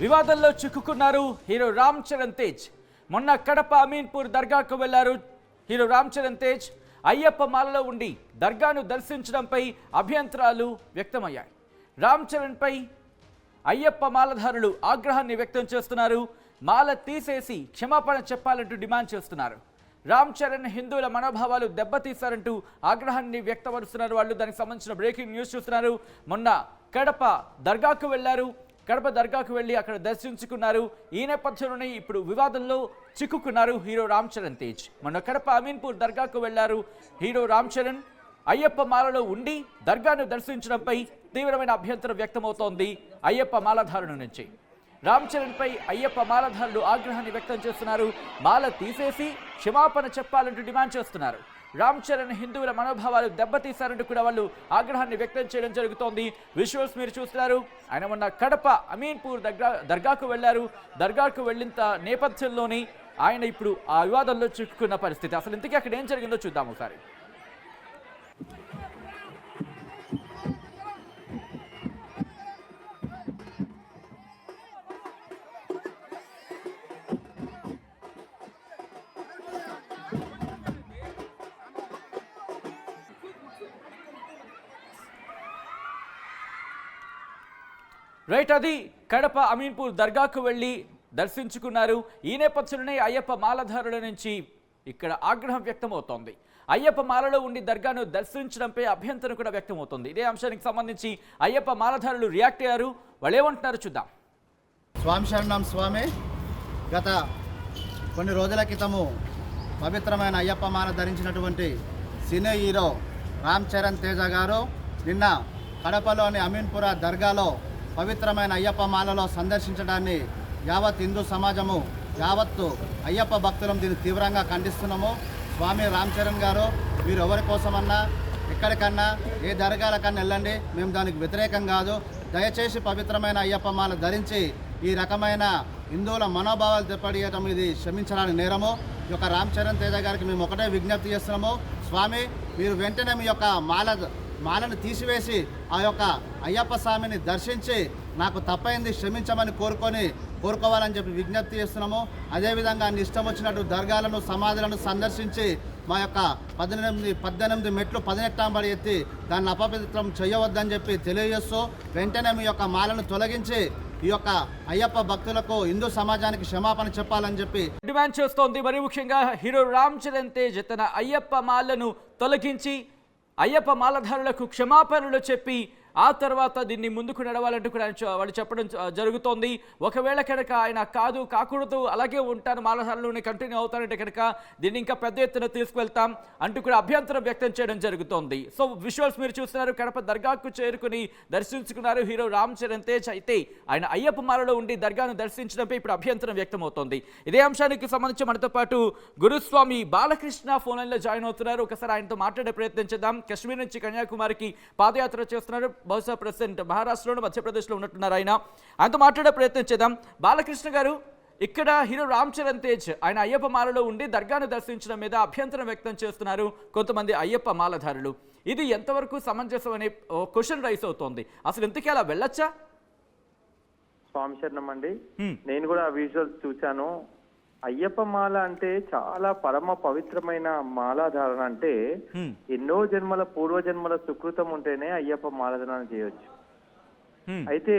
వివాదంలో చిక్కుకున్నారు హీరో రామ్ చరణ్ తేజ్. మొన్న కడప అమీన్పూర్ దర్గాకు వెళ్లారు హీరో రామ్ చరణ్ తేజ్. అయ్యప్ప మాలలో ఉండి దర్గాను దర్శించడంపై అభ్యంతరాలు వ్యక్తమయ్యాయి. రామ్ చరణ్పై అయ్యప్ప మాలధారులు ఆగ్రహాన్ని వ్యక్తం చేస్తున్నారు. మాల తీసేసి క్షమాపణ చెప్పాలంటూ డిమాండ్ చేస్తున్నారు. రామ్ చరణ్ హిందువుల మనోభావాలు దెబ్బతీశారంటూ ఆగ్రహాన్ని వ్యక్తపరుస్తున్నారు వాళ్ళు. దానికి సంబంధించిన బ్రేకింగ్ న్యూస్ చూస్తున్నారు. మొన్న కడప దర్గాకు వెళ్లారు. కడప దర్గాకు వెళ్లి అక్కడ దర్శించుకున్నారు. ఈ నేపథ్యంలోనే ఇప్పుడు వివాదంలో చిక్కుకున్నారు హీరో రామ్ చరణ్ తేజ్. మొన్న కడప అమీన్పూర్ దర్గాకు వెళ్లారు హీరో రామ్ చరణ్. అయ్యప్ప మాలలో ఉండి దర్గాను దర్శించడంపై తీవ్రమైన అభ్యంతరం వ్యక్తమవుతోంది అయ్యప్ప మాలధారుల నుంచి. రామ్ చరణ్ పై అయ్యప్ప మాలధారులు ఆగ్రహాన్ని వ్యక్తం చేస్తున్నారు. మాల తీసేసి క్షమాపణ చెప్పాలంటూ డిమాండ్ చేస్తున్నారు. రామ్ చరణ్ హిందువుల మనోభావాలు దెబ్బతీశారంటూ కూడా వాళ్ళు ఆగ్రహాన్ని వ్యక్తం చేయడం జరుగుతోంది. విజువల్స్ మీరు చూస్తున్నారు. ఆయన మొన్న కడప అమీన్పూర్ దర్గాకు వెళ్లారు. దర్గాకు వెళ్ళిన నేపథ్యంలోని ఆయన ఇప్పుడు ఆ వివాదంలో చిక్కుకున్న పరిస్థితి. అసలు ఇంతకీ అక్కడ ఏం జరిగిందో చూద్దాం ఒకసారి. రైట్, అది కడప అమీన్పూర్ దర్గాకు వెళ్ళి దర్శించుకున్నారు. ఈ నేపథ్యంలోనే అయ్యప్ప మాలధారుల నుంచి ఇక్కడ ఆగ్రహం వ్యక్తమవుతోంది. అయ్యప్ప మాలలో ఉండి దర్గాను దర్శించడంపై అభ్యంతరం కూడా వ్యక్తమవుతోంది. ఇదే అంశానికి సంబంధించి అయ్యప్ప మాలధారులు రియాక్ట్ అయ్యారు. వాళ్ళు ఏమంటున్నారు చూద్దాం. స్వామి శరణం స్వామి. గత కొన్ని రోజుల క్రితము పవిత్రమైన అయ్యప్ప మాల ధరించినటువంటి సినీ హీరో రామ్ చరణ్ తేజ గారు నిన్న కడపలోని అమీన్పుర దర్గాలో పవిత్రమైన అయ్యప్ప మాలలో సందర్శించడాన్ని యావత్ హిందూ సమాజము యావత్తు అయ్యప్ప భక్తులం దీన్ని తీవ్రంగా ఖండిస్తున్నాము. స్వామి రామ్ చరణ్ గారు, మీరు ఎవరి కోసమన్నా ఎక్కడికన్నా ఏ దర్గాలకన్నా వెళ్ళండి, మేము దానికి వ్యతిరేకం కాదు. దయచేసి పవిత్రమైన అయ్యప్ప మాల ధరించి ఈ రకమైన హిందువుల మనోభావాలు దెబ్బతీయటం ఇది క్షమించడానికి నేరము. ఈ యొక్క రామ్ చరణ్ తేజ గారికి మేము ఒకటే విజ్ఞప్తి చేస్తున్నాము. స్వామి, మీరు వెంటనే మీ యొక్క మాలను తీసివేసి ఆ యొక్క అయ్యప్ప స్వామిని దర్శించి నాకు తప్పైంది క్షమించమని కోరుకోవాలని చెప్పి విజ్ఞప్తి చేస్తున్నాము. అదేవిధంగా ఇష్టం వచ్చినట్టు దర్గాలను సమాధులను సందర్శించి మా యొక్క 18 మెట్లు 18 అంబడి ఎత్తి దాన్ని అపవిత్రం చేయవద్దని చెప్పి తెలియజేస్తూ వెంటనే మీ యొక్క మాలను తొలగించి ఈ యొక్క అయ్యప్ప భక్తులకు హిందూ సమాజానికి క్షమాపణ చెప్పాలని చెప్పి డిమాండ్ చేస్తోంది. మరి ముఖ్యంగా హీరో రామ్ చరణ్ తేజ్ తన అయ్యప్ప మాలను తొలగించి అయ్యప్ప మాలధారులకు క్షమాపణలు చెప్పి ఆ తర్వాత దీన్ని ముందుకు నడవాలంటూ కూడా వాళ్ళు చెప్పడం జరుగుతోంది. ఒకవేళ కనుక ఆయన కాకూడదు అలాగే ఉంటాను మాలధారులోనే కంటిన్యూ అవుతానంటే కనుక దీన్ని ఇంకా పెద్ద ఎత్తున తీసుకువెళ్తాం అంటూ కూడా అభ్యంతరం వ్యక్తం చేయడం జరుగుతోంది. సో విజువల్స్ మీరు చూస్తున్నారు. కడప దర్గాకు చేరుకుని దర్శించుకున్నారు హీరో రామ్ చరణ్ తేజ్. అయితే ఆయన అయ్యప్ప మాలలో ఉండి దర్గాను దర్శించడంపై ఇప్పుడు అభ్యంతరం వ్యక్తమవుతోంది. ఇదే అంశానికి సంబంధించి మనతో పాటు గురుస్వామి బాలకృష్ణ ఫోన్ లైన్లో జాయిన్ అవుతున్నారు. ఒకసారి ఆయనతో మాట్లాడే ప్రయత్నం చేద్దాం. కశ్మీర్ నుంచి కన్యాకుమారికి పాదయాత్ర చేస్తున్నారు. బహుశా ప్రెసిడెంట్ మహారాష్ట్రలో మధ్యప్రదేశ్లో ఉన్నట్టున్నారు. ఆయనతో మాట్లాడే ప్రయత్నం చేద్దాం. బాలకృష్ణ గారు, ఇక్కడ హీరో రామ్ చరణ్ తేజ్ ఆయన అయ్యప్ప మాలలో ఉండి దర్గాను దర్శించడం మీద అభ్యంతరం వ్యక్తం చేస్తున్నారు కొంతమంది అయ్యప్ప మాలధారులు. ఇది ఎంతవరకు సమంజసం అనే క్వశ్చన్ రైస్ అవుతోంది. అసలు ఇంతకీ అలా వెళ్ళొచ్చా? స్వామి శరణం అండి. నేను కూడా విజువల్స్ చూశాను. అయ్యప్ప మాల అంటే చాలా పరమ పవిత్రమైన మాలాధారణ. అంటే ఎన్నో జన్మల పూర్వజన్మల సుకృతం ఉంటేనే అయ్యప్ప మాలాధారణ చేయొచ్చు. అయితే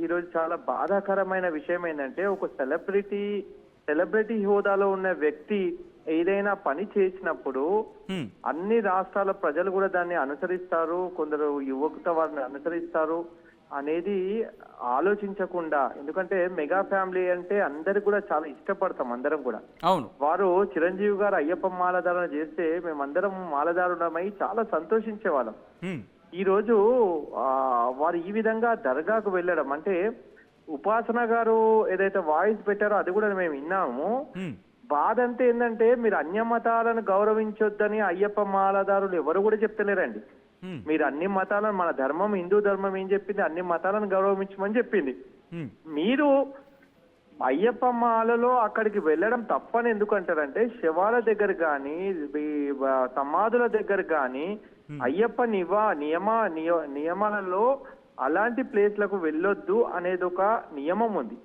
ఈరోజు చాలా బాధాకరమైన విషయం ఏంటంటే ఒక సెలబ్రిటీ హోదాలో ఉన్న వ్యక్తి ఏదైనా పని చేసినప్పుడు అన్ని రాష్ట్రాల ప్రజలు కూడా దాన్ని అనుసరిస్తారు, కొందరు యువకుత వారిని అనుసరిస్తారు అనేది ఆలోచించకుండా, ఎందుకంటే మెగా ఫ్యామిలీ అంటే అందరికి కూడా చాలా ఇష్టపడతాం అందరం కూడా. అవును, వారు చిరంజీవి గారు అయ్యప్ప మాలధారణ చేస్తే మేమందరం మాలధారుణమై చాలా సంతోషించే వాళ్ళం. ఈ రోజు వారు ఈ విధంగా దర్గాకు వెళ్ళడం అంటే ఉపాసన గారు ఏదైతే వాయిస్ పెట్టారో అది కూడా మేము విన్నాము. బాధ అంతే ఏంటంటే మీరు అన్య మతాలను గౌరవించొద్దని అయ్యప్ప మాలధారులు ఎవరు కూడా చెప్తలేరండి. మీరు అన్ని మతాలను, మన ధర్మం హిందూ ధర్మం ఏం చెప్పింది, అన్ని మతాలను గౌరవించమని చెప్పింది. మీరు అయ్యప్ప మాలలో అక్కడికి వెళ్ళడం తప్పని ఎందుకంటారంటే శవాల దగ్గర కానీ సమాధుల దగ్గర కానీ అయ్యప్ప నియమాలలో అలాంటి ప్లేస్లకు వెళ్ళొద్దు అనేది ఒక నియమం ఉంది.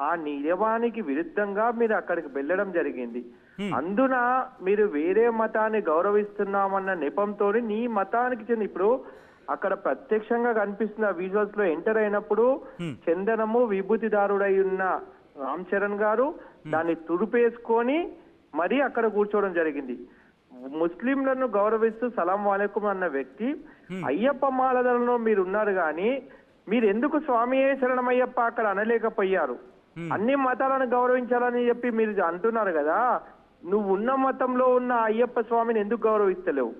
ఆ నియమానికి విరుద్ధంగా మీరు అక్కడికి వెళ్ళడం జరిగింది. అందున మీరు వేరే మతాన్ని గౌరవిస్తున్నామన్న నెపంతో నీ మతానికి చెంది ఇప్పుడు అక్కడ ప్రత్యక్షంగా కనిపిస్తున్న విజువల్స్ లో ఎంటర్ అయినప్పుడు చందనము విభూతిదారుడై ఉన్న రామ్ చరణ్ గారు దాన్ని తుడిపేసుకొని మరి అక్కడ కూర్చోవడం జరిగింది. ముస్లింలను గౌరవిస్తూ సలాం వాలేకుం అన్న వ్యక్తి అయ్యప్ప మాలలలో మీరు ఉన్నారు కానీ మీరు ఎందుకు స్వామి శరణమయ్యప్ప అక్కడ అనలేకపోయారు? అన్ని మతాలను గౌరవించాలని చెప్పి మీరు అంటున్నారు కదా, నువ్వు ఉన్న మతంలో ఉన్న అయ్యప్ప స్వామిని ఎందుకు గౌరవిస్తలేవు?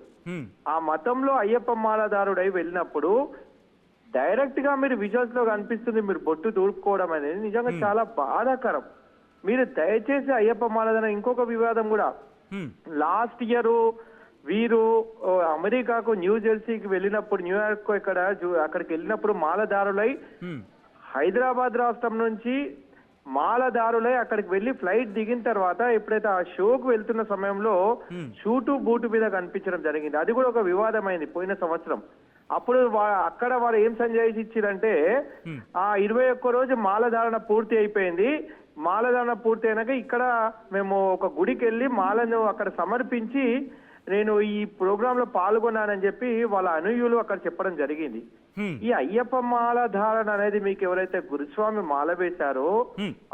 ఆ మతంలో అయ్యప్ప మాలదారుడై వెళ్ళినప్పుడు డైరెక్ట్ గా మీరు విజువల్స్ లో కనిపిస్తుంది మీరు బొట్టు దూడుకోవడం అనేది నిజంగా చాలా బాధాకరం. మీరు దయచేసి అయ్యప్ప మాలదారు ఇంకొక వివాదం కూడా లాస్ట్ ఇయర్ వీరు అమెరికాకు న్యూ జెర్సీకి వెళ్ళినప్పుడు న్యూయార్క్ అక్కడికి వెళ్ళినప్పుడు మాలదారులై హైదరాబాద్ రాష్ట్రం నుంచి మాలదారులై అక్కడికి వెళ్లి ఫ్లైట్ దిగిన తర్వాత ఎప్పుడైతే ఆ షోకు వెళ్తున్న సమయంలో షూటు బూటు మీద కనిపించడం జరిగింది. అది కూడా ఒక వివాదమైంది పోయిన సంవత్సరం. అప్పుడు అక్కడ వారు ఏం సంజాయిషి ఇచ్చారంటే ఆ 21 రోజు మాలధారణ పూర్తి అయిపోయింది. మాలధారణ పూర్తి అయినాక ఇక్కడ మేము ఒక గుడికి వెళ్ళి మాలను అక్కడ సమర్పించి నేను ఈ ప్రోగ్రామ్ లో పాల్గొన్నానని చెప్పి వాళ్ళ అనుయులు అక్కడ చెప్పడం జరిగింది. ఈ అయ్యప్ప మాల ధారణ అనేది మీకు ఎవరైతే గురుస్వామి మాల వేశారో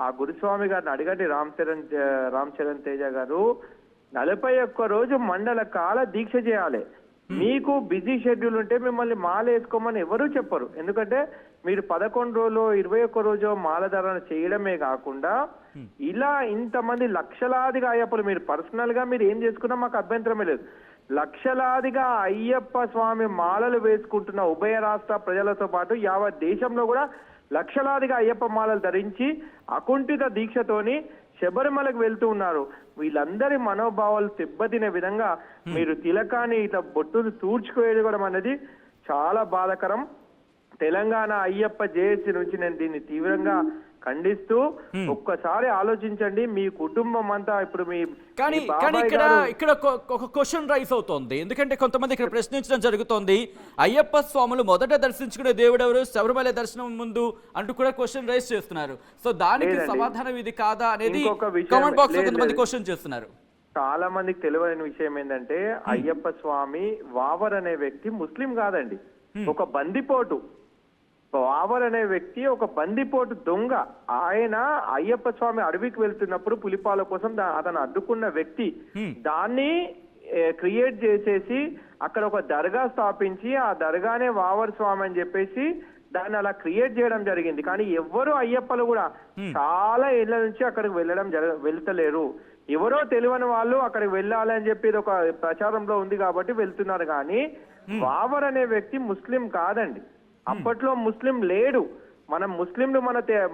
ఆ గురుస్వామి గారిని అడగండి, రామ్ చరణ్ తేజ గారు 41 రోజు మండల కాల దీక్ష చేయాలి. మీకు బిజీ షెడ్యూల్ ఉంటే మిమ్మల్ని మాల వేసుకోమని ఎవరూ చెప్పరు. ఎందుకంటే మీరు 11 రోజులు 21 రోజు మాలధారణ చేయడమే కాకుండా ఇలా ఇంతమంది లక్షలాదిగా అయ్యప్పలు మీరు పర్సనల్ గా మీరు ఏం చేసుకున్నా మాకు అభ్యంతరమే లేదు. లక్షలాదిగా అయ్యప్ప స్వామి మాలలు వేసుకుంటున్న ఉభయ రాష్ట్ర ప్రజలతో పాటు యావత్ దేశంలో కూడా లక్షలాదిగా అయ్యప్ప మాలలు ధరించి అకుంఠిత దీక్షతోని శబరిమలకు వెళ్తూ ఉన్నారు. వీళ్ళందరి మనోభావాలు దెబ్బతినే విధంగా మీరు తిలకాన్ని ఇట్లా బొట్టును తూర్చుకోవడం అనేది చాలా బాధాకరం. తెలంగాణ అయ్యప్ప జేఏసీ నుంచి నేను దీన్ని తీవ్రంగా ఖండిస్తూ ఒక్కసారి ఆలోచించండి. మీ కుటుంబం అంతా ఇప్పుడు మీ కానీ ఇక్కడ ఒక క్వశ్చన్ రైస్ అవుతోంది. ఎందుకంటే కొంతమంది ఇక్కడ ప్రశ్నించడం జరుగుతోంది, అయ్యప్ప స్వాములు మొదట దర్శించుకునే దేవుడు ఎవరు, శబరిమల దర్శనం ముందు అంటూ కూడా క్వశ్చన్ రైస్ చేస్తున్నారు. సో దానికి సమాధానం ఇది కాదా అనేది కామెంట్ బాక్స్ లో కొంతమంది క్వశ్చన్ చేస్తున్నారు. చాలా మందికి తెలియని విషయం ఏంటంటే అయ్యప్ప స్వామి వావర్ అనే వ్యక్తి ముస్లిం కాదండి, ఒక బందిపోటు. వావర్ అనే వ్యక్తి ఒక బందిపోటు దొంగ. ఆయన అయ్యప్ప స్వామి అడవికి వెళ్తున్నప్పుడు పులిపాల కోసం అతను అడ్డుకున్న వ్యక్తి. దాన్ని క్రియేట్ చేసేసి అక్కడ ఒక దర్గా స్థాపించి ఆ దర్గానే వావర్ స్వామి అని చెప్పేసి దాన్ని అలా క్రియేట్ చేయడం జరిగింది. కానీ ఎవ్వరు అయ్యప్పలు కూడా చాలా ఏళ్ల నుంచి అక్కడికి వెళ్తలేరు. ఎవరో తెలియని వాళ్ళు అక్కడికి వెళ్ళాలి అని చెప్పి ఇది ఒక ప్రచారంలో ఉంది కాబట్టి వెళ్తున్నారు. కానీ వావర్ అనే వ్యక్తి ముస్లిం కాదండి. అప్పట్లో ముస్లిం లేడు. మనం ముస్లింలు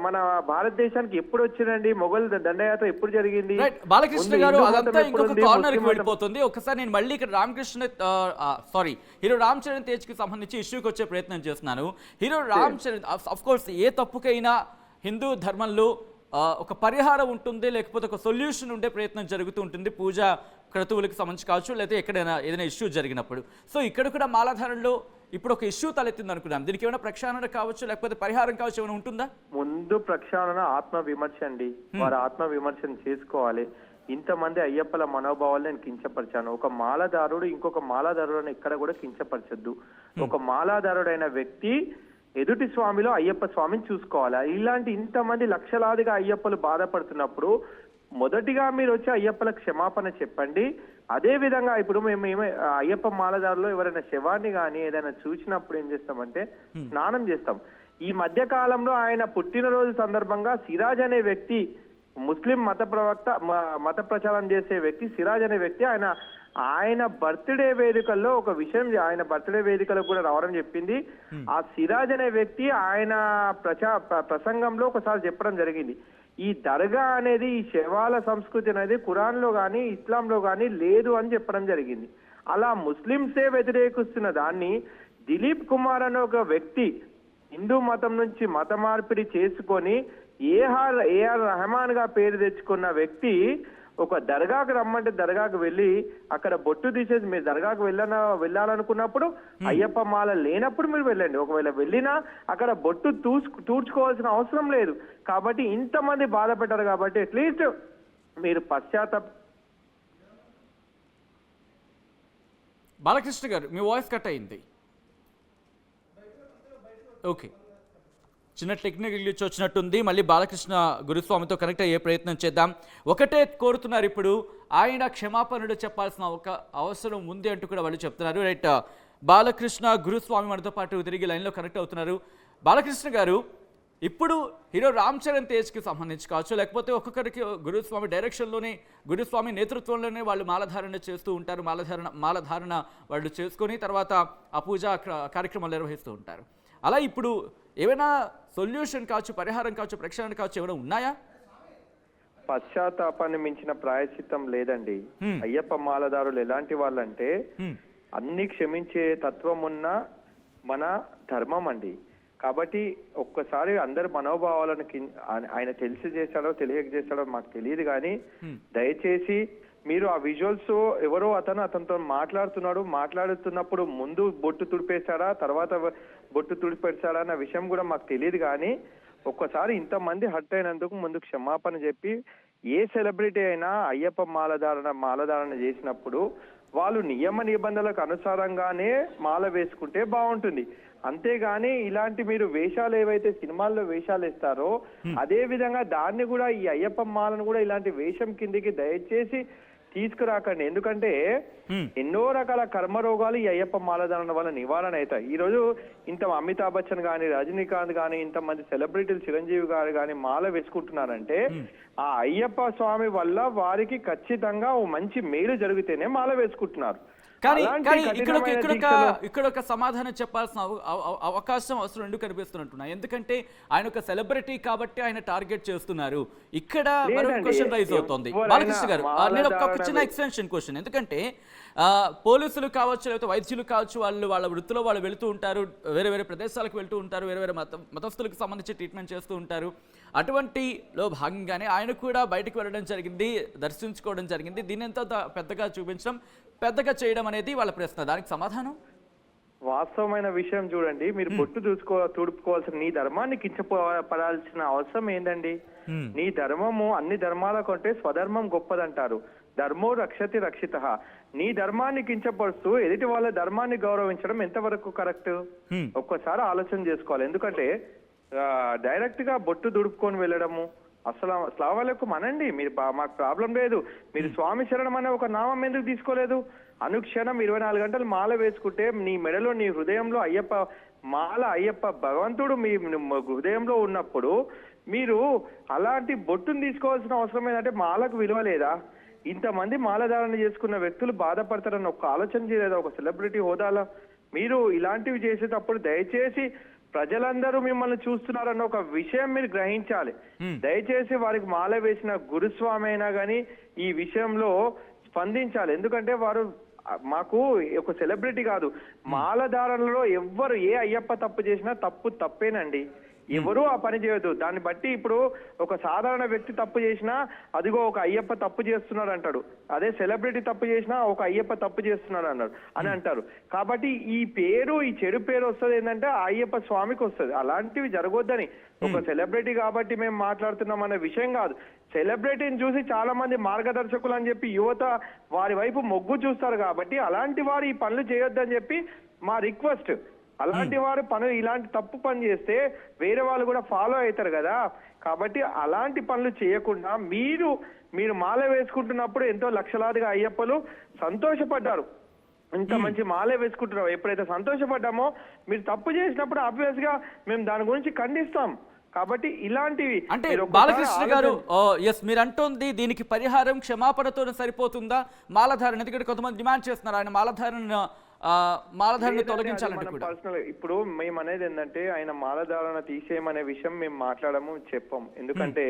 మన భారతదేశానికి ఎప్పుడు వచ్చినండి? మొఘల్ దండయాత్ర ఎప్పుడు జరిగింది? బాలకృష్ణ గారు అదంతా ఇంకొక కార్నర్ కి వెళ్ళిపోతుంది. ఒకసారి నేను మళ్ళీ ఇక్కడ హీరో రామ్ చరణ్ తేజ్ కి సంబంధించి ఇష్యూకి వచ్చే ప్రయత్నం చేస్తున్నాను. Hero Ram Charan of course ఏ తప్పుకైనా హిందూ ధర్మంలో ఒక పరిహారం ఉంటుంది, లేకపోతే ఒక సొల్యూషన్ ఉండే ప్రయత్నం జరుగుతూ ఉంటుంది, పూజ క్రతువులకు సంబంధించి కావచ్చు, లేకపోతే ఎక్కడైనా ఏదైనా ఇష్యూ జరిగినప్పుడు. సో ఇక్కడ కూడా మాలాధారణలో ఇప్పుడు ఒక ఇష్యూ తలెత్తింది అనుకున్నాం. దీనికి ఏమైనా ప్రక్షాళన కావచ్చు, లేకపోతే పరిహారం కావచ్చు, ఏమైనా ఉంటుందా? ముందు ప్రక్షాళన ఆత్మ విమర్శ అండి. వారు ఆత్మ విమర్శను చేసుకోవాలి. ఇంతమంది అయ్యప్పల మనోభావాలు నేను కించపరిచాను. ఒక మాలదారుడు ఇంకొక మాలదారుడు ఎక్కడ కూడా కించపరచద్దు. ఒక మాలాదారుడైన వ్యక్తి ఎదుటి స్వామిలో అయ్యప్ప స్వామిని చూసుకోవాలి. ఇలాంటి ఇంతమంది లక్షలాదిగా అయ్యప్పలు బాధపడుతున్నప్పుడు మొదటిగా మీరు వచ్చి అయ్యప్పలకు క్షమాపణ చెప్పండి. అదే విధంగా ఇప్పుడు మేము అయ్యప్ప మాలదారులో ఎవరైనా శవాన్ని కానీ ఏదైనా చూసినప్పుడు ఏం చేస్తామంటే స్నానం చేస్తాం. ఈ మధ్య కాలంలో ఆయన పుట్టినరోజు సందర్భంగా సిరాజ్ అనే వ్యక్తి, ముస్లిం మత ప్రచారం చేసే వ్యక్తి సిరాజ్ అనే వ్యక్తి ఆయన బర్త్డే వేదికల్లో ఒక విషయం, ఆయన బర్త్డే వేదికలకు కూడా రావడం చెప్పింది. ఆ సిరాజ్ అనే వ్యక్తి ఆయన ప్రసంగంలో ఒకసారి చెప్పడం జరిగింది, ఈ దర్గా అనేది ఈ శవాల సంస్కృతి అనేది ఖురాన్ లో గానీ ఇస్లాంలో గానీ లేదు అని చెప్పడం జరిగింది. అలా ముస్లింసే వ్యతిరేకిస్తున్న దాన్ని దిలీప్ కుమార్ అనే ఒక వ్యక్తి హిందూ మతం నుంచి మత మార్పిడి చేసుకొని ఏఆర్ రెహమాన్ గా పేరు తెచ్చుకున్న వ్యక్తి ఒక దర్గాకు రమ్మంటే దర్గాకు వెళ్ళి అక్కడ బొట్టు తీసేసి మీరు దర్గాకు వెళ్ళాలనుకున్నప్పుడు అయ్యప్ప మాల లేనప్పుడు మీరు వెళ్ళండి. ఒకవేళ వెళ్ళినా అక్కడ బొట్టు తూర్చుకోవాల్సిన అవసరం లేదు. కాబట్టి ఇంతమంది బాధపడ్డారు కాబట్టి అట్లీస్ట్ మీరు బాలకృష్ణ గారు మీ వాయిస్ కట్ అయింది. ఓకే, చిన్న టెక్నికల్ గ్లిచ్ వచ్చినట్టుంది. మళ్ళీ బాలకృష్ణ గురుస్వామితో కనెక్ట్ అయ్యే ప్రయత్నం చేద్దాం. ఒకటే కోరుతున్నారు, ఇప్పుడు ఆయన క్షమాపణలు చెప్పాల్సిన ఒక అవసరం ఉంది అంటూ కూడా వాళ్ళు చెప్తున్నారు. రైట్, బాలకృష్ణ గురుస్వామి మనతో పాటు తిరిగి లైన్లో కనెక్ట్ అవుతున్నారు. బాలకృష్ణ గారు, ఇప్పుడు హీరో రామ్ చరణ్ తేజ్కి సంబంధించి కావచ్చు, లేకపోతే ఒక్కొక్కరికి గురుస్వామి డైరెక్షన్లోనే గురుస్వామి నేతృత్వంలోనే వాళ్ళు మాలధారణ చేస్తూ ఉంటారు. మాలధారణ వాళ్ళు చేసుకొని తర్వాత ఆ పూజా కార్యక్రమాలు నిర్వహిస్తూ ఉంటారు. అలా ఇప్పుడు ఏమైనా సొల్యూషన్ కావచ్చు, పరిహారం కావచ్చు, ప్రక్షాళన కావచ్చు, ఏమైనా ఉన్నాయా? పశ్చాత్తాపాన్ని మించిన ప్రాయశ్చిత్తం లేదండి. అయ్యప్ప మాలదారులు ఎలాంటి వాళ్ళంటే అన్ని క్షమించే తత్వం ఉన్న మన ధర్మం అండి. కాబట్టి ఒక్కసారి అందరి మనోభావాలను ఆయన తెలిసి చేశాడో తెలియజేశాడో మాకు తెలియదు, కానీ దయచేసి మీరు ఆ విజువల్స్ ఎవరో అతనితో మాట్లాడుతున్నప్పుడు ముందు బొట్టు తుడిపేశాడా తర్వాత బొట్టు తుడిపేశాడా అన్న విషయం కూడా మాకు తెలియదు. కానీ ఒక్కసారి ఇంతమంది హర్ట్ అయినందుకు ముందు క్షమాపణ చెప్పి, ఏ సెలబ్రిటీ అయినా అయ్యప్ప మాలధారణ చేసినప్పుడు వాళ్ళు నియమ నిబంధనలకు అనుసారంగానే మాల వేసుకుంటే బాగుంటుంది. అంతేగాని ఇలాంటి మీరు వేషాలు ఏవైతే సినిమాల్లో వేషాలు ఇస్తారో అదే విధంగా దాన్ని కూడా ఈ అయ్యప్ప మాలను కూడా ఇలాంటి వేషం కిందికి దయచేసి తీసుకురాకండి. ఎందుకంటే ఎన్నో రకాల కర్మరోగాలు ఈ అయ్యప్ప మాలధారణ వల్ల నివారణ అవుతాయి. ఈ రోజు ఇంత అమితాబ్ బచ్చన్ గాని, రజనీకాంత్ గాని, ఇంతమంది సెలబ్రిటీలు, చిరంజీవి గారు గాని మాల వేసుకుంటున్నారంటే ఆ అయ్యప్ప స్వామి వల్ల వారికి ఖచ్చితంగా ఓ మంచి మేలు జరిగితేనే మాల వేసుకుంటున్నారు. కానీ ఇక్కడ ఒక సమాధానం చెప్పాల్సిన అవకాశం అవసరం ఎందుకు కనిపిస్తున్నట్టున్నా, ఎందుకంటే ఆయన ఒక సెలబ్రిటీ కాబట్టి ఆయన టార్గెట్ చేస్తున్నారు. ఇక్కడ మరో క్వశ్చన్ రైజ్ అవుతోంది. బాలకృష్ణ గారు, నేను ఒక చిన్న ఎక్స్టెన్షన్ క్వశ్చన్, ఎందుకంటే పోలీసులు కావచ్చు, లేకపోతే వైద్యులు కావచ్చు, వాళ్ళ వృత్తిలో వాళ్ళు వెళుతూ ఉంటారు, వేరే వేరే ప్రదేశాలకు వెళ్తూ ఉంటారు, వేరే వేరే మతస్థులకు సంబంధించి ట్రీట్మెంట్ చేస్తూ ఉంటారు. అటువంటిలో భాగంగానే ఆయన కూడా బయటకు వెళ్ళడం జరిగింది, దర్శించుకోవడం జరిగింది. దీని ఎంత పెద్దగా చూపించడం, పెద్దగా చేయడం అనేది వాళ్ళ ప్రశ్న. దానికి సమాధానం వాస్తవమైన విషయం చూడండి. మీరు బొట్టు తుడుపుకోవాల్సిన నీ ధర్మాన్ని కించపడాల్సిన అవసరం ఏందండి? నీ ధర్మము అన్ని ధర్మాల కంటే స్వధర్మం గొప్పదంటారు. ధర్మో రక్షతి రక్షిత. నీ ధర్మాన్ని కించపరుస్తూ ఎదుటి వాళ్ళ ధర్మాన్ని గౌరవించడం ఎంతవరకు కరెక్ట్? ఒక్కసారి ఆలోచన చేసుకోవాలి. ఎందుకంటే డైరెక్ట్ గా బొట్టు దుడుపుకొని వెళ్ళడము, అస్సలాము అలైకుం అనండి, మీరు మాకు ప్రాబ్లం లేదు. మీరు స్వామి శరణం అనే ఒక నామం ఎందుకు తీసుకోలేదు? అనుక్షణం 24 గంటలు మాల వేసుకుంటే నీ మెడలో, నీ హృదయంలో అయ్యప్ప భగవంతుడు మీ హృదయంలో ఉన్నప్పుడు మీరు అలాంటి బొట్టును తీసుకోవాల్సిన అవసరం ఏంటంటే మాలకు విలువ లేదా? ఇంతమంది మాలధారణ చేసుకున్న వ్యక్తులు బాధపడతారని ఒక ఆలోచన చేయలేదా? ఒక సెలబ్రిటీ హోదాలో మీరు ఇలాంటివి చేసేటప్పుడు దయచేసి ప్రజలందరూ మిమ్మల్ని చూస్తున్నారన్న ఒక విషయం మీరు గ్రహించాలి. దయచేసి వారికి మాల వేసిన గురుస్వామి అయినా కానీ ఈ విషయంలో స్పందించాలి. ఎందుకంటే వారు మాకు ఒక సెలబ్రిటీ కాదు, మాలధారణలో ఎవ్వరు ఏ అయ్యప్ప తప్పు చేసినా తప్పేనండి. ఎవరూ ఆ పని చేయొద్దు. దాన్ని బట్టి ఇప్పుడు ఒక సాధారణ వ్యక్తి తప్పు చేసినా అదిగో ఒక అయ్యప్ప తప్పు చేస్తున్నాడు అంటాడు, అదే సెలబ్రిటీ తప్పు చేసినా ఒక అయ్యప్ప తప్పు చేస్తున్నాడు అని అంటారు. కాబట్టి ఈ చెడు పేరు వస్తుంది ఏంటంటే అయ్యప్ప స్వామికి వస్తుంది. అలాంటివి జరగొద్దని, ఒక సెలబ్రిటీ కాబట్టి మేము మాట్లాడుతున్నాం అనే విషయం కాదు. సెలబ్రిటీని చూసి చాలా మంది మార్గదర్శకులు అని చెప్పి యువత వారి వైపు మొగ్గు చూస్తారు. కాబట్టి అలాంటి వారు ఈ పనులు చేయొద్దని చెప్పి మా రిక్వెస్ట్. అలాంటి వారు ఇలాంటి తప్పు పని చేస్తే వేరే వాళ్ళు కూడా ఫాలో అవుతారు కదా. కాబట్టి అలాంటి పనులు చేయకుండా మీరు మాల వేసుకుంటున్నప్పుడు ఎంతో లక్షలాదిగా అయ్యప్పలు సంతోషపడ్డారు. ఇంత మంచి మాలే వేసుకుంటున్నాం, ఎప్పుడైతే సంతోషపడ్డామో మీరు తప్పు చేసినప్పుడు ఆబ్వియస్ గా మేము దాని గురించి ఖండిస్తాం. కాబట్టి ఇలాంటివి అంటే బాలకృష్ణ గారు, మీరు అంటోంది దీనికి పరిహారం క్షమాపణతో సరిపోతుందా? మాలధారణ, ఎందుకంటే కొంతమంది డిమాండ్ చేస్తున్నారు ఆయన మాలధారణ తొలగించాలంటే కూడా. పర్సనల్ ఇప్పుడు మేము అనేది ఏంటంటే ఆయన మాలధారణ తీసేయమనే విషయం మేము మాట్లాడము, చెప్పం. ఎందుకంటే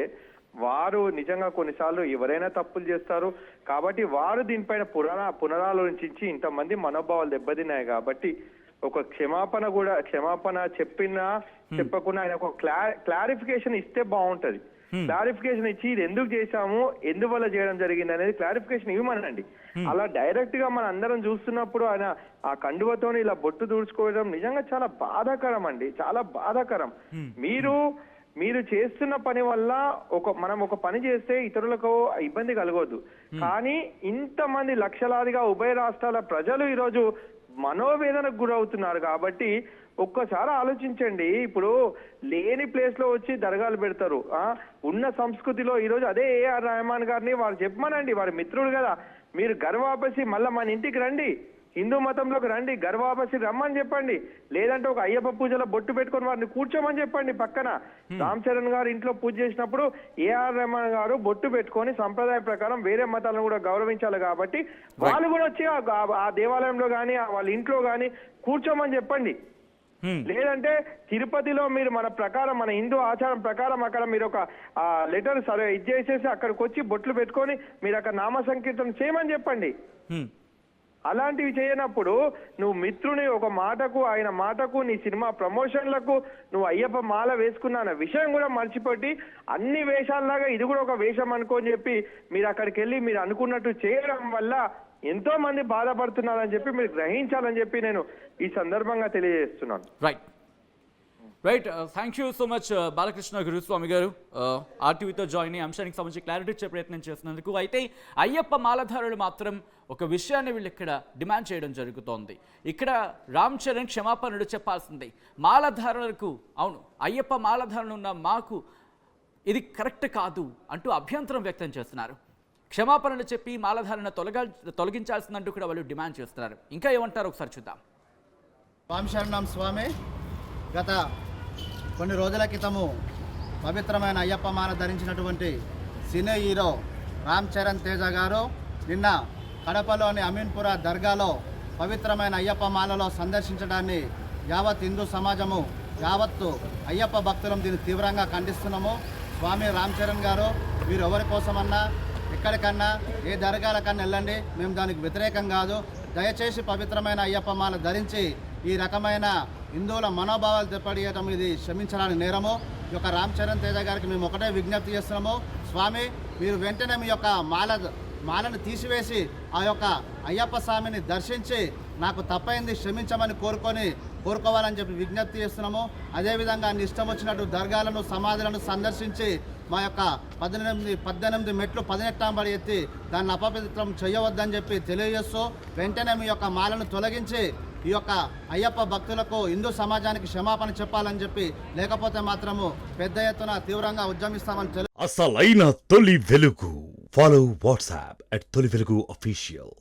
వారు నిజంగా కొన్నిసార్లు ఎవరైనా తప్పులు చేస్తారు. కాబట్టి వారు దీనిపైన పునరాలోచించి ఇంతమంది మనోభావాలు దెబ్బతిన్నాయి. కాబట్టి ఒక క్షమాపణ చెప్పినా చెప్పకుండా ఆయన ఒక క్లారిఫికేషన్ ఇస్తే బాగుంటది. క్లారిఫికేషన్ ఇచ్చి ఇది ఎందుకు చేశాము, ఎందువల్ల చేయడం జరిగింది అనేది క్లారిఫికేషన్ ఇవ్వమనండి. అలా డైరెక్ట్ గా మన అందరం చూస్తున్నప్పుడు ఆయన ఆ కండువతోని ఇలా బొట్టు దూడ్చుకోవడం నిజంగా చాలా బాధాకరం అండి, చాలా బాధాకరం. మీరు చేస్తున్న పని వల్ల మనం ఒక పని చేస్తే ఇతరులకు ఇబ్బంది కలగొద్దు, కానీ ఇంతమంది లక్షలాదిగా ఉభయ రాష్ట్రాల ప్రజలు ఈరోజు మనోవేదనకు గురవుతున్నారు. కాబట్టి ఒక్కసారి ఆలోచించండి. ఇప్పుడు లేని ప్లేస్ లో వచ్చి దర్గాలు పెడతారు. ఉన్న సంస్కృతిలో ఈరోజు అదే ఏఆర్ రెహమాన్ గారిని వారు చెప్పమనండి, వారి మిత్రుడు కదా, మీరు గర్వాపసి మళ్ళీ మన ఇంటికి రండి, హిందూ మతంలోకి రండి, గర్వాపసి రమ్మని చెప్పండి. లేదంటే ఒక అయ్యప్ప పూజలో బొట్టు పెట్టుకొని వారిని కూర్చోమని చెప్పండి పక్కన. రామ్ చరణ్ గారు ఇంట్లో పూజ చేసినప్పుడు ఏఆర్ రెహమాన్ గారు బొట్టు పెట్టుకొని సంప్రదాయ ప్రకారం వేరే మతాలను కూడా గౌరవించాలి. కాబట్టి వాళ్ళు కూడా వచ్చి ఆ దేవాలయంలో గాని వాళ్ళ ఇంట్లో గాని కూర్చోమని చెప్పండి. లేదంటే తిరుపతిలో మీరు మన హిందూ ఆచారం ప్రకారం అక్కడ మీరు ఒక లెటర్ సరే ఇచ్చేసేసి అక్కడికి వచ్చి బొట్లు పెట్టుకొని మీరు అక్కడ నామ సంకీర్తన చేయమని చెప్పండి. అలాంటివి చేయనప్పుడు నువ్వు మిత్రుని ఒక మాటకు ఆయన మాటకు నీ సినిమా ప్రమోషన్లకు నువ్వు అయ్యప్ప మాల వేసుకున్నా అన్న విషయం కూడా మర్చిపెట్టి అన్ని వేషాల్లాగా ఇది కూడా ఒక వేషం అనుకోని చెప్పి మీరు అక్కడికి వెళ్ళి మీరు అనుకున్నట్టు చేయడం వల్ల ఎంతో మంది బాధపడుతున్నారని చెప్పి మీరు గ్రహించాలని చెప్పి నేను ఈ సందర్భంగా తెలియజేస్తున్నాను. Right thank you so much Balakrishna Guruswamy గారు ఆర్టీవీతో జాయిన్ అయ్యి అంశానికి సంబంధించి క్లారిటీ ఇచ్చే ప్రయత్నం చేస్తున్నందుకు. అయితే అయ్యప్ప మాలధారులు మాత్రం ఒక విషయాన్ని వీళ్ళు ఇక్కడ డిమాండ్ చేయడం జరుగుతోంది. ఇక్కడ రామ్ చరణ్ క్షమాపణలు చెప్పాల్సిందే. మాలధారులకు అవును అయ్యప్ప మాలధారులు ఉన్న మాకు ఇది కరెక్ట్ కాదు అంటూ అభ్యంతరం వ్యక్తం చేస్తున్నారు. క్షమాపణలు చెప్పి మాలధారణ తొలగించాల్సిందంటూ కూడా వాళ్ళు డిమాండ్ చేస్తున్నారు. ఇంకా ఏమంటారు ఒకసారి చూద్దాం. స్వామి శరణం స్వామి. గత కొన్ని రోజుల క్రితము పవిత్రమైన అయ్యప్ప మాల ధరించినటువంటి సినీ హీరో రామ్ చరణ్ తేజ గారు నిన్న కడపలోని అమీన్పుర దర్గాలో పవిత్రమైన అయ్యప్ప మాలలో సందర్శించడాన్ని యావత్ హిందూ సమాజము యావత్తు అయ్యప్ప భక్తులం దీన్ని తీవ్రంగా ఖండిస్తున్నాము. స్వామి రామ్ చరణ్ గారు మీరు ఎవరి కోసమన్నా ఎక్కడికన్నా ఏ దర్గాలకన్నా వెళ్ళండి, మేము దానికి వ్యతిరేకం కాదు. దయచేసి పవిత్రమైన అయ్యప్ప మాల ధరించి ఈ రకమైన హిందువుల మనోభావాలు దెబ్బతీయటం ఇది క్షమించడానికి నేరము. ఈ యొక్క రామ్ చరణ్ తేజ గారికి మేము ఒకటే విజ్ఞప్తి చేస్తున్నాము. స్వామి మీరు వెంటనే మీ యొక్క మాలను తీసివేసి ఆ యొక్క అయ్యప్ప స్వామిని దర్శించి నాకు తప్పైంది క్షమించమని కోరుకోవాలని చెప్పి విజ్ఞప్తి చేస్తున్నాము. అదేవిధంగా అన్ని ఇష్టం వచ్చినట్టు దర్గాలను సమాధులను సందర్శించి మా యొక్క 18 మెట్లు 18 బడి ఎత్తి దాన్ని అపవిత్రం చేయవద్దని చెప్పి తెలియజేస్తూ వెంటనే మీ యొక్క మాలను తొలగించి ఈ యొక్క అయ్యప్ప భక్తులకు హిందూ సమాజానికి క్షమాపణ చెప్పాలని చెప్పి, లేకపోతే మాత్రము పెద్ద ఎత్తున తీవ్రంగా ఉద్యమిస్తామని అసలైన తొలి వెలుగు. ఫాలో వాట్సాప్ @తొలి వెలుగు official.